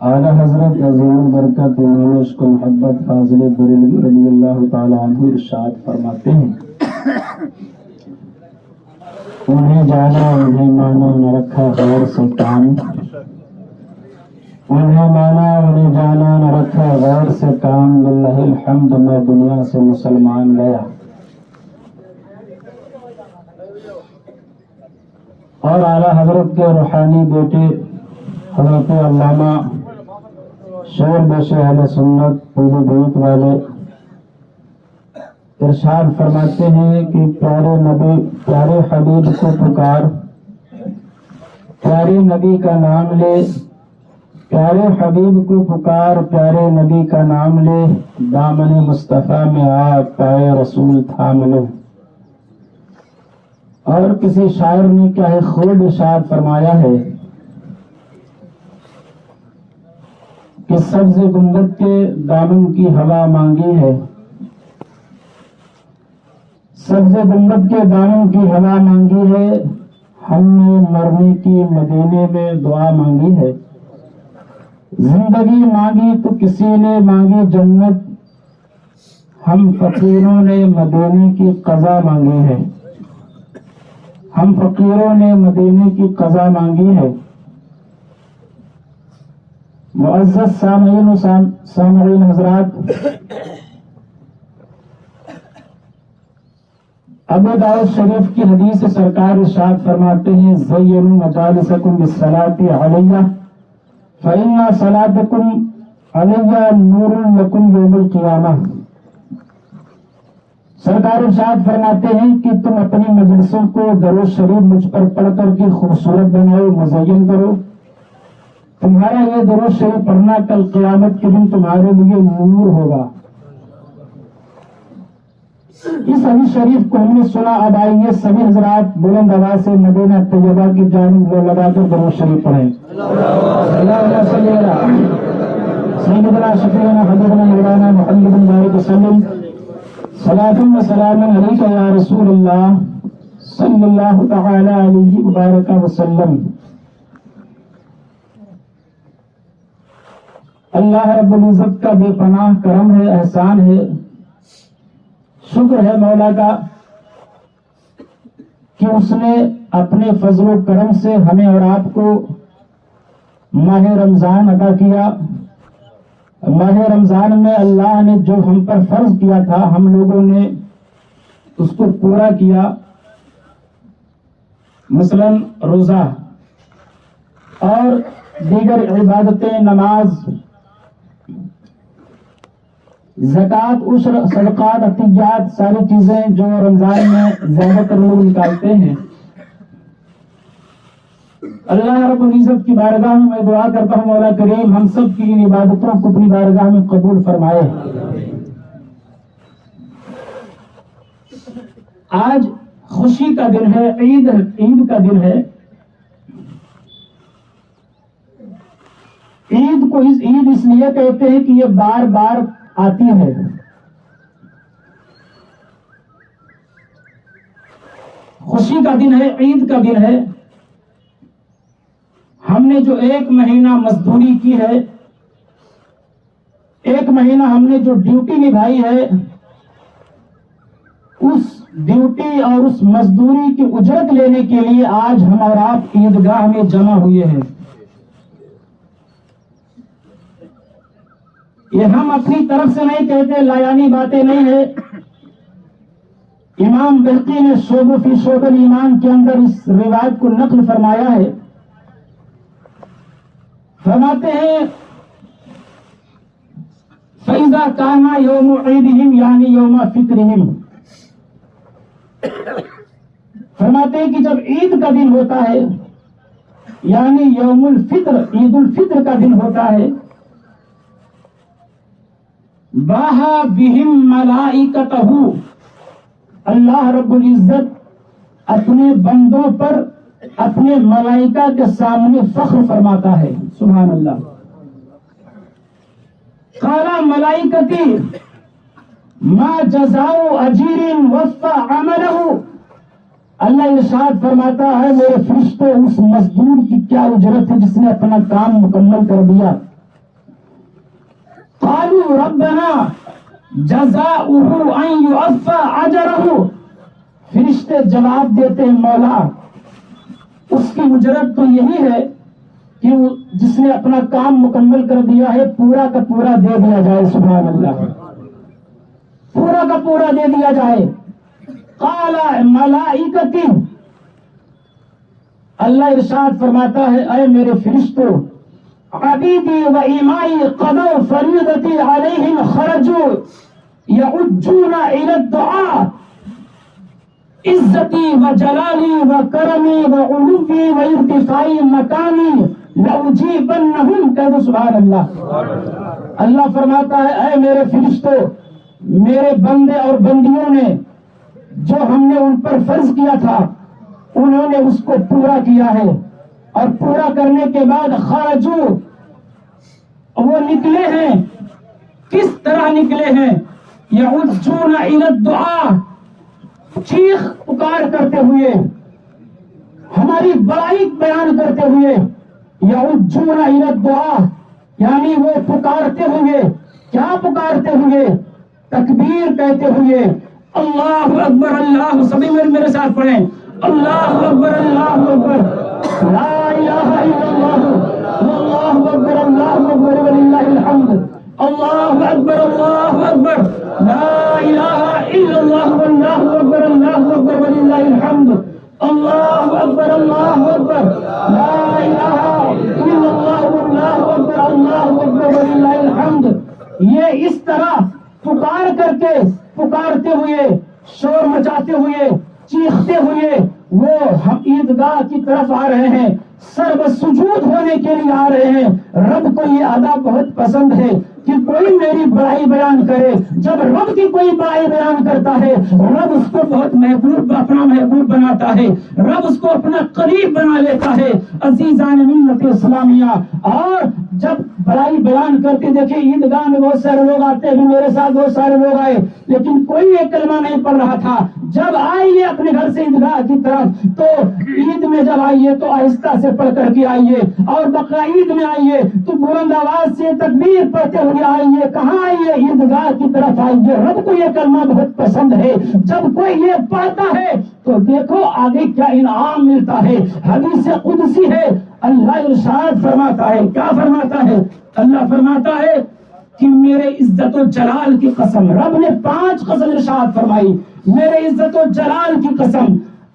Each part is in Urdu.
اعلیٰ حضرت عظیم البرکت امام عشق و محبت فاضل بریلوی رضی اللہ تعالیٰ عنہ ارشاد فرماتے ہیں، انہیں جانا انہیں مانا نہ رکھا غیر سے کام، انہیں مانا انہیں جانا نہ رکھا غیر سے کام، للہ الحمد میں دنیا سے مسلمان گیا۔ اور اعلیٰ حضرت کے روحانی بیٹے حضرت علامہ شور بش اہل سنت پیلی بھیت والے ارشاد فرماتے ہیں کہ پیارے نبی پیارے حبیب کو پکار، پیارے نبی کا نام لے، پیارے حبیب کو پکار، پیارے نبی کا نام لے، دامن مصطفیٰ میں آ پائے رسول تھام لے۔ اور کسی شاعر نے کیا ہے خوب ارشاد فرمایا ہے کہ سبز گنبد کے دامن کی ہوا مانگی ہے، سبز گنبد کے دامن کی ہوا مانگی ہے، ہم نے مرنے کی مدینے میں دعا مانگی ہے، زندگی مانگی تو کسی نے مانگی جنت، ہم فقیروں نے مدینے کی قضا مانگی ہے، ہم فقیروں نے مدینے کی قضا مانگی ہے۔ معزز سامعین حضرات، ابو داؤد شریف کی حدیث سرکار ارشاد فرماتے ہیں، زینوا مجالسکم بالصلاۃ علیہ فإن صلاتکم علیہ نور لکم یوم القیامہ۔ سرکار ارشاد فرماتے ہیں کہ تم اپنی مجلسوں کو درود شریف مجھ پر پڑھ کر کے خوبصورت بناؤ، مزین کرو، تمہارا یہ درود شریف پڑھنا کل قیامت کے دن تمہارے لیے نور ہوگا۔ اس حدیث شریف کو ہم نے سنا، اب آئیے سبھی حضرات بلند آواز سے مدینہ طیبہ کی جانب لو لگا کر درود شریف پڑھیں۔ اللہم صلی علی سیدنا شفیعنا حبیبنا مولانا محمد بارک وسلم، صلاۃ و سلام علیک یا رسول اللہ صلی اللہ تعالی علیہ وبارک وسلم۔ اللہ رب العزت کا بے پناہ کرم ہے، احسان ہے، شکر ہے مولا کا کہ اس نے اپنے فضل و کرم سے ہمیں اور آپ کو ماہ رمضان عطا کیا۔ ماہ رمضان میں اللہ نے جو ہم پر فرض کیا تھا ہم لوگوں نے اس کو پورا کیا، مثلا روزہ اور دیگر عبادتیں، نماز، زکوٰۃ، عشر، صدقات، عطیات، ساری چیزیں جو رمضان میں زیادہ تر لوگ نکالتے ہیں۔ اللہ رب العزت کی بارگاہ میں میں دعا کرتا ہوں مولا کریم ہم سب کی ان عبادتوں کو اپنی بارگاہ میں قبول فرمائے۔ آج خوشی کا دن ہے، عید کا دن ہے۔ عید کو عید اس لیے کہتے ہیں کہ یہ بار بار آتی ہے۔ خوشی کا دن ہے، عید کا دن ہے۔ ہم نے جو ایک مہینہ مزدوری کی ہے، ایک مہینہ ہم نے جو ڈیوٹی نبھائی ہے، اس ڈیوٹی اور اس مزدوری کی اجرت لینے کے لیے آج ہم اور آپ عیدگاہ میں جمع ہوئے ہیں۔ یہ ہم اپنی طرف سے نہیں کہتے، لایانی باتیں نہیں ہے۔ امام بہقی نے شعب فی شعب الایمان کے اندر اس روایت کو نقل فرمایا ہے، فرماتے ہیں فَإِذَا كَانَ يَوْمُ عِيدِهِمْ یعنی یوم فطرہم، فرماتے ہیں کہ جب عید کا دن ہوتا ہے یعنی یوم الفطر، عید الفطر کا دن ہوتا ہے، باہا بہم ملائکتہ، اللہ رب العزت اپنے بندوں پر اپنے ملائکہ کے سامنے فخر فرماتا ہے۔ سبحان اللہ۔ قال ملائکتی ما جزاء اجیر وفى عملہ، اللہ ارشاد فرماتا ہے میرے فرشتوں اس مزدور کی کیا اجرت ہے جس نے اپنا کام مکمل کر دیا۔ قالوا ربنا جزاؤه ان يوفى اجره. فرشتے جواب دیتے ہیں مولا اس کی اجرت تو یہی ہے کہ جس نے اپنا کام مکمل کر دیا ہے پورا کا پورا دے دیا جائے. سبحان اللہ, پورا کا پورا دے دیا جائے. قال ملائکتی, اللہ ارشاد فرماتا ہے اے میرے فرشتوں, عبیدی و ایمائی قضوا فریضتی علیہم خرجوا یعجون الی الدعاء عزتی و جلالی و کرمی و علوی و ارتفاعی مکانی لأجیبنہم. کہہ دو سبحان اللہ. اللہ فرماتا ہے اے میرے فرشتوں, میرے بندے اور بندیوں نے جو ہم نے ان پر فرض کیا تھا انہوں نے اس کو پورا کیا ہے, اور پورا کرنے کے بعد خرجو, وہ نکلے ہیں. کس طرح نکلے ہیں؟ یعجون الی الدعاء, چیخ پکار کرتے ہوئے, ہماری بڑائی بیان کرتے ہوئے. یعجون الی الدعاء یعنی وہ پکارتے ہوئے. کیا پکارتے ہوئے؟ تکبیر کہتے ہوئے. اللہ اکبر, اللہ, سبھی میرے ساتھ پڑھیں, اللہ اکبر اللہ اکبر, لا الہ الا اللہ, واللہ اکبر اللہ اکبر وللہ الحمد, اللہ اکبر اللہ اکبر, لا الہ الا اللہ واللہ اکبر اللہ اکبر وللہ الحمد, اللہ اکبر اللہ اکبر, لا الہ الا اللہ واللہ اکبر اللہ اکبر وللہ الحمد. یہ اس طرح پکار کر کے, پکارتے ہوئے, شور مچاتے ہوئے, چیختے ہوئے وہ ہم عیدگاہ کی طرف آ رہے ہیں, سر سجود ہونے کے لیے آ رہے ہیں. رب کو یہ ادا بہت پسند ہے کہ کوئی میری بڑائی بیان کرے. جب رب کی کوئی بڑائی بیان کرتا ہے رب اس کو بہت محبوب, اپنا محبوب بناتا ہے, رب اس کو اپنا قریب بنا لیتا ہے. عزیزان ملت اسلامیہ, اور جب بڑائی بیان کرتے دیکھیں عیدگاہ میں بہت سارے لوگ آتے ہیں, میرے ساتھ بہت سارے لوگ آئے لیکن کوئی ایک کلمہ نہیں پڑھ رہا تھا. جب آئیے اپنے گھر سے عیدگاہ کی طرف تو عید میں جب آئیے تو آہستہ سے پڑھ کر کے آئیے, اور بقرعید میں آئیے تو بلند آواز سے تکبیر پڑھتے ہوئے آئیے. کہاں آئیے؟ عیدگاہ کی طرف آئیے. رب کو یہ کلمہ بہت پسند ہے. جب کوئی یہ پڑھتا ہے تو دیکھو آگے کیا انعام ملتا ہے. حدیث قدسی ہے, اللہ ارشاد فرماتا ہے, کیا فرماتا ہے؟ اللہ فرماتا ہے کہ میرے عزت و جلال کی قسم, رب نے 5 قسم ارشاد فرمائی. میرے عزت و جلال کی قسم,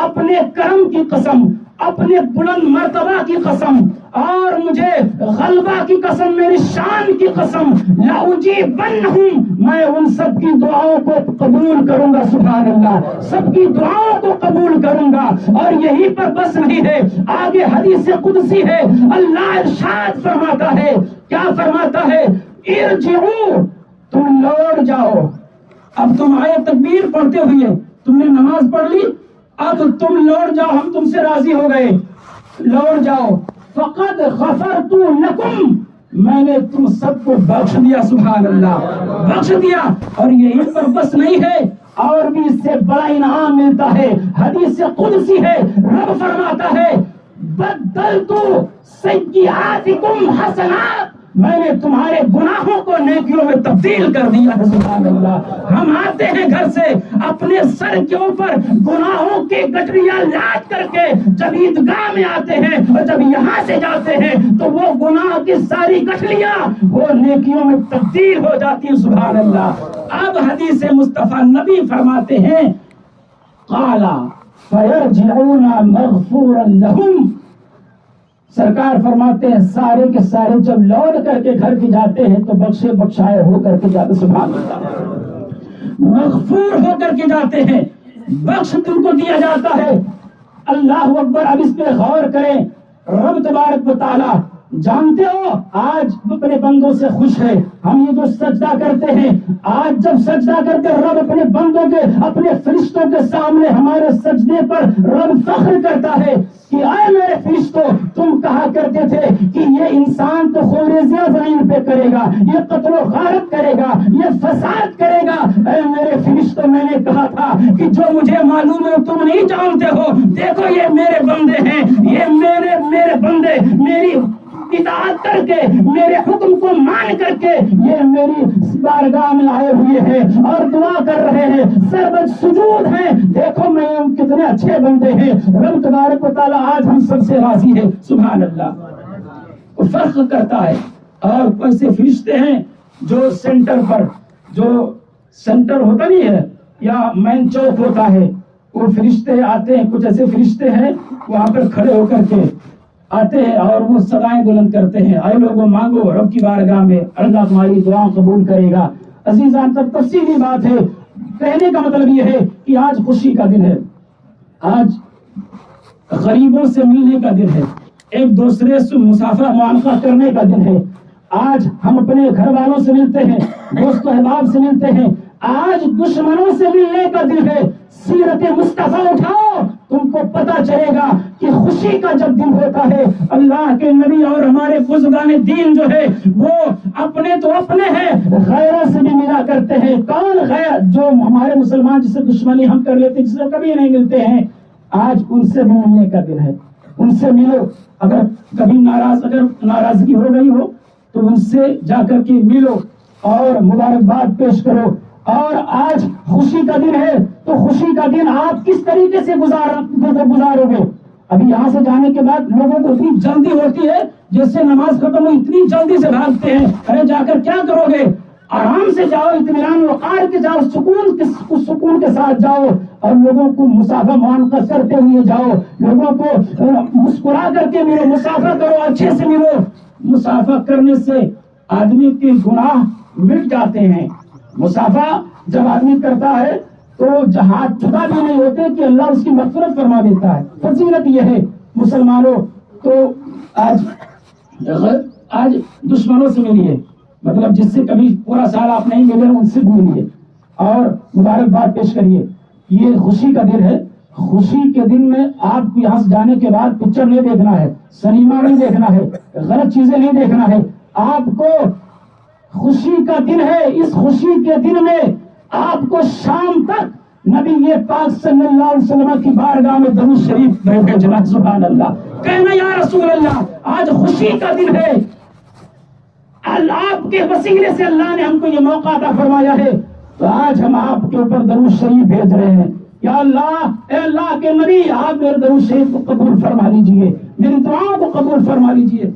اپنے کرم کی قسم, اپنے بلند مرتبہ کی قسم, اور مجھے غلبہ کی قسم, میری شان کی قسم, لأجیبنہم, میں ان سب کی دعاؤں کو قبول کروں گا. سبحان اللہ, سب کی دعاؤں کو قبول کروں گا. اور یہی پر بس نہیں ہے, آگے حدیث قدسی ہے, اللہ ارشاد فرماتا ہے, کیا فرماتا ہے؟ ارجعوا, تم لوٹ جاؤ. اب تم آئے تکبیر پڑھتے ہوئے, تم نے نماز پڑھ لی, اب تم لوٹ جاؤ, ہم تم سے راضی ہو گئے, لوٹ جاؤ. فقد غفرت لکم, میں نے تم سب کو بخش دیا. سبحان اللہ, بخش دیا. اور یہیں پر بس نہیں ہے, اور بھی اس سے بڑا انعام ملتا ہے. حدیث قدسی ہے, رب فرماتا ہے بدلت سیئاتکم حسنات, میں نے تمہارے گناہوں کو نیکیوں میں تبدیل کر دیا ہے. سبحان اللہ. ہم آتے ہیں گھر سے اپنے سر کے اوپر گناہوں کی گٹریاں لاد کر کے, جب عیدگاہ میں آتے ہیں اور جب یہاں سے جاتے ہیں تو وہ گناہ کی ساری گٹریاں وہ نیکیوں میں تبدیل ہو جاتی ہیں. سبحان اللہ. اب حدیث مصطفیٰ نبی فرماتے ہیں قالا فیرجعون مغفورا لہم, سرکار فرماتے ہیں سارے کے سارے جب لوٹ کر کے گھر کے جاتے ہیں تو بخشے بخشائے ہو کر کے جاتے. سبحان اللہ, مغفور ہو کر کے جاتے ہیں, بخش تم کو دیا جاتا ہے. اللہ اکبر. اب اس پہ غور کریں, رب تبارک و تعالی جانتے ہو آج اپنے بندوں سے خوش ہے. ہم یہ جو سجدہ کرتے ہیں, آج جب سجدہ کرتے رب اپنے بندوں کے, اپنے فرشتوں کے سامنے ہمارے سجدے پر رب فخر کرتا ہے کہ اے میرے فرشتوں, تم کہا کرتے تھے کہ یہ انسان تو خوریزیاں زمین پہ کرے گا, یہ قتل و غارت کرے گا, یہ فساد کرے گا. اے میرے فرشتوں, میں نے کہا تھا کہ جو مجھے معلوم ہے تم نہیں جانتے ہو. دیکھو یہ میرے بندے ہیں, یہ میرے بندے, میری اطاعت کر کے میرے حکم کو مان کر کے یہ میری بارگاہ میں آئے ہوئے ہیں اور دعا کر رہے ہیں، سربت سجود ہیں، دیکھو میں کتنے اچھے بندے ہیں، رب تبارک و تعالیٰ آج ہم سب سے راضی ہے۔ سبحان اللہ۔ فرق کرتا ہے۔ اور ایسے فرشتے ہیں جو سینٹر پر، جو سینٹر ہوتا نہیں ہے یا مین چوک ہوتا ہے، وہ فرشتے آتے ہیں، کچھ ایسے فرشتے ہیں وہاں پر کھڑے ہو کر کے آتے ہیں اور وہ صدائیں بلند کرتے ہیں، اے لوگوں مانگو رب کی بارگاہ میں، اللہ تمہاری دعا قبول کرے گا۔ عزیزان، تب تفصیلی بات ہے، کہنے کا مطلب یہ ہے کہ آج خوشی کا دن ہے، آج غریبوں سے ملنے کا دن ہے، ایک دوسرے سے مسافہ معانقہ کرنے کا دن ہے، آج ہم اپنے گھر والوں سے ملتے ہیں، دوست و احباب سے ملتے ہیں، آج دشمنوں سے ملنے کا دن ہے۔ سیرت مصطفیٰ اٹھاؤ، تم کو پتا چلے گا کہ خوشی کا جب دن ہوتا ہے، اللہ کے نبی اور ہمارے بزرگان دین جو ہے وہ اپنے تو اپنے ہیں، غیروں سے بھی ملا کرتے ہیں۔ کون غیر؟ جو ہمارے مسلمان جس سے دشمنی ہم کر لیتے، جس سے کبھی نہیں ملتے ہیں، آج ان سے بھی ملنے کا دن ہے، ان سے ملو۔ اگر کبھی ناراضگی ہو گئی ہو تو ان سے جا کر کے ملو اور مبارکباد پیش کرو۔ اور آج خوشی کا دن ہے تو خوشی کا دن آپ کس طریقے سے گزارو گے؟ ابھی یہاں سے جانے کے بعد لوگوں کو اتنی جلدی ہوتی ہے، جیسے نماز ختم ہو اتنی جلدی سے بھاگتے ہیں، ارے جا کر کیا کرو گے؟ آرام سے جاؤ، اطمینان وقار کے جاؤ، سکون کے ساتھ جاؤ اور لوگوں کو مسافہ معانقہ کرتے ہوئے جاؤ، لوگوں کو مسکرا کر کے ملو، مسافہ کرو، اچھے سے ملو۔ مسافہ کرنے سے آدمی کے گناہ مٹ جاتے ہیں۔ مسافہ جب آدمی کرتا ہے تو ہاتھ جدا بھی نہیں ہوتے کہ اللہ اس کی مغفرت فرما دیتا ہے۔ فضیلت یہ ہے مسلمانوں، تو آج دشمنوں سے ملیے، مطلب جس سے کبھی پورا سال آپ نہیں ملے ان سے بھی ملیے اور مبارکباد پیش کریے۔ یہ خوشی کا دن ہے۔ خوشی کے دن میں آپ کو یہاں سے جانے کے بعد پکچر نہیں دیکھنا ہے، سنیما نہیں دیکھنا ہے، غلط چیزیں نہیں دیکھنا ہے۔ آپ کو خوشی کا دن ہے، اس خوشی کے دن میں آپ کو شام تک نبی پاک صلی اللہ علیہ وسلم کی بارگاہ میں درود شریف بھیجنا۔ سبحان اللہ، کہنا یا رسول اللہ آج خوشی کا دن ہے، آپ کے وسیلے سے اللہ نے ہم کو یہ موقع عطا فرمایا ہے، تو آج ہم آپ کے اوپر درود شریف بھیج رہے ہیں۔ یا اللہ، اے اللہ کے نبی، آپ میرے درود شریف کو قبول فرما لیجئے، میری دعاؤں کو قبول فرما لیجئے۔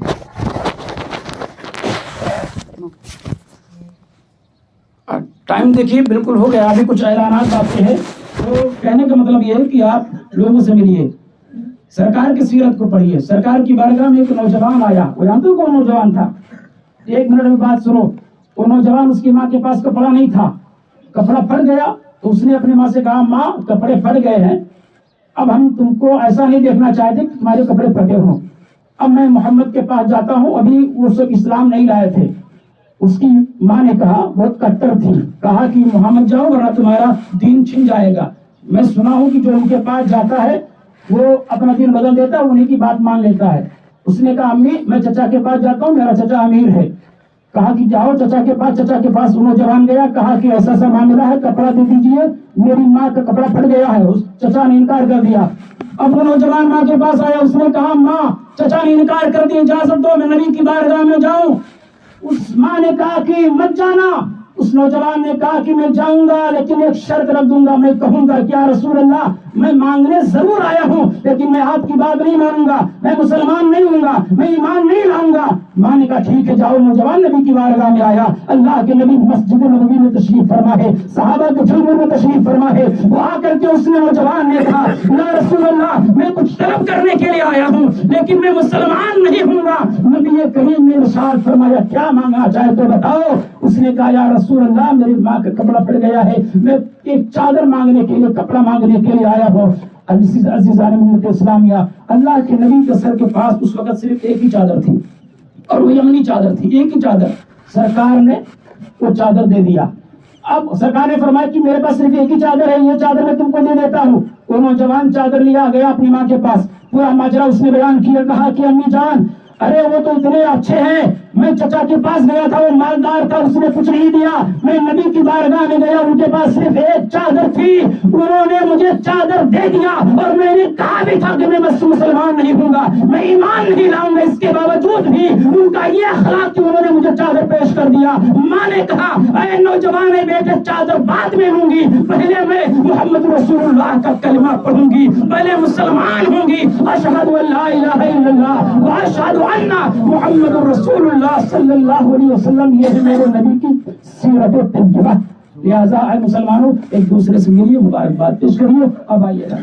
ٹائم دیکھیے بالکل ہو گیا، ابھی کچھ اعلانات باقی ہیں، تو کہنے کا مطلب یہ ہے کہ آپ لوگوں سے ملیے، سرکار کی سیرت کو پڑھیے۔ سرکار کی بارگاہ میں ایک نوجوان آیا، وہ جانتے ہو کون نوجوان تھا؟ ایک منٹ میں بات سنو۔ وہ نوجوان، اس کی ماں کے پاس کپڑا نہیں تھا، کپڑا پھٹ گیا تو اس نے اپنی ماں سے کہا ماں کپڑے پھٹ گئے ہیں، اب ہم تم کو ایسا نہیں دیکھنا چاہتے کہ تمہارے کپڑے پھٹے ہوں، اب میں محمد کے پاس جاتا ہوں، ابھی وہ سب اسلام نہیں لائے تھے۔ اس کی ماں نے کہا، بہت کٹر تھی، کہا کہ محمد جاؤ ورنہ تمہارا دین چھن جائے گا۔ میں سنا ہوں کہ جو ان کے پاس جاتا ہے وہ اپنا دین بدل دیتا ہے، انہیں کی بات مان لیتا ہے۔ اس نے کہا امی میں چچا کے پاس جاتا ہوں، میرا چچا امیر ہے۔ کہا کہ جاؤ چچا کے پاس۔ چچا کے پاس وہ نوجوان گیا، کہا کہ ایسا ایسا معاملہ ہے، کپڑا دے دیجیے، میری ماں کا کپڑا پھٹ گیا ہے۔ اس چچا نے انکار کر دیا۔ اب وہ نوجوان ماں کے پاس آیا، اس نے کہا ماں چچا نے انکار کر دیا، اجازت دو میں نبی کی بارگاہ میں جاؤں۔ اس ماں نے کہا کہ مت جانا۔ اس نوجوان نے کہا کہ میں جاؤں گا لیکن ایک شرط رکھ دوں گا، میں کہوں گا کہ یا رسول اللہ میں مانگنے ضرور آیا ہوں لیکن میں آپ کی بات نہیں مانوں گا، میں مسلمان نہیں ہوں گا، میں ایمان نہیں لاؤں گا۔ ماں نے کہا ٹھیک ہے جاؤ۔ نوجوان نبی کی بارگاہ میں آیا، اللہ کے نبی مسجد نبوی میں تشریف فرما ہے، صحابہ کے جلوے میں تشریف فرما ہے۔ وہ آ کر کے اس نے نوجوان نے کہا یا رسول اللہ میں کچھ طلب کرنے کے لیے آیا ہوں لیکن میں مسلمان نہیں ہوں گا۔ نبی کریم نے ارشاد فرمایا کیا مانگنا چاہے تو بتاؤ۔ اس نے کہا یا رسول اللہ میری ماں کا کپڑا پڑ گیا ہے، میں ایک چادر مانگنے کے لیے، کپڑا مانگنے کے لیے آیا ہوں۔ عزیزان ملت اسلامیہ، اللہ کے نبی کے سر کے پاس اس وقت صرف ایک ہی چادر تھی اور وہ یمنی چادر تھی، ایک ہی چادر۔ سرکار نے وہ چادر دے دیا۔ اب سرکار نے فرمایا کہ میرے پاس صرف ایک ہی چادر ہے، یہ چادر میں تم کو دے دیتا ہوں۔ وہ نوجوان چادر لیا گیا اپنی ماں کے پاس، پورا ماجرا اس نے بیان کیا، کہا کہ امی جان ارے وہ تو اتنے اچھے ہیں میں چچا کے پاس گیا تھا، وہ مالدار تھا، اس نے کچھ نہیں دیا. میں نبی کی بارگاہ میں گیا، ان کے پاس صرف ایک چادر تھی، انہوں نے مجھے چادر دے دیا اور میں نے کہا بھی تھا کہ میں مسلمان نہیں ہوں گا، میں ایمان نہیں لاؤں گا. اس کے باوجود بھی ان کا یہ اخلاق کہ انہوں نے مجھے چادر پیش کر دیا. ماں نے کہا اے نوجوان بیٹے چادر بعد میں ہوں گی، پہلے میں محمد رسول اللہ کا کلمہ پڑھوں گی، پہلے مسلمان ہوں گی. اشہد ان لا الہ الا اللہ واشہد ان محمد رسول اللہ صلی اللہ علیہ وسلم. یہ ہے میرے نبی کی سیرت طیبہ. لہذا اے مسلمانوں ایک دوسرے سے ملیے، مبارکباد پیش کریے. اب آئیے گا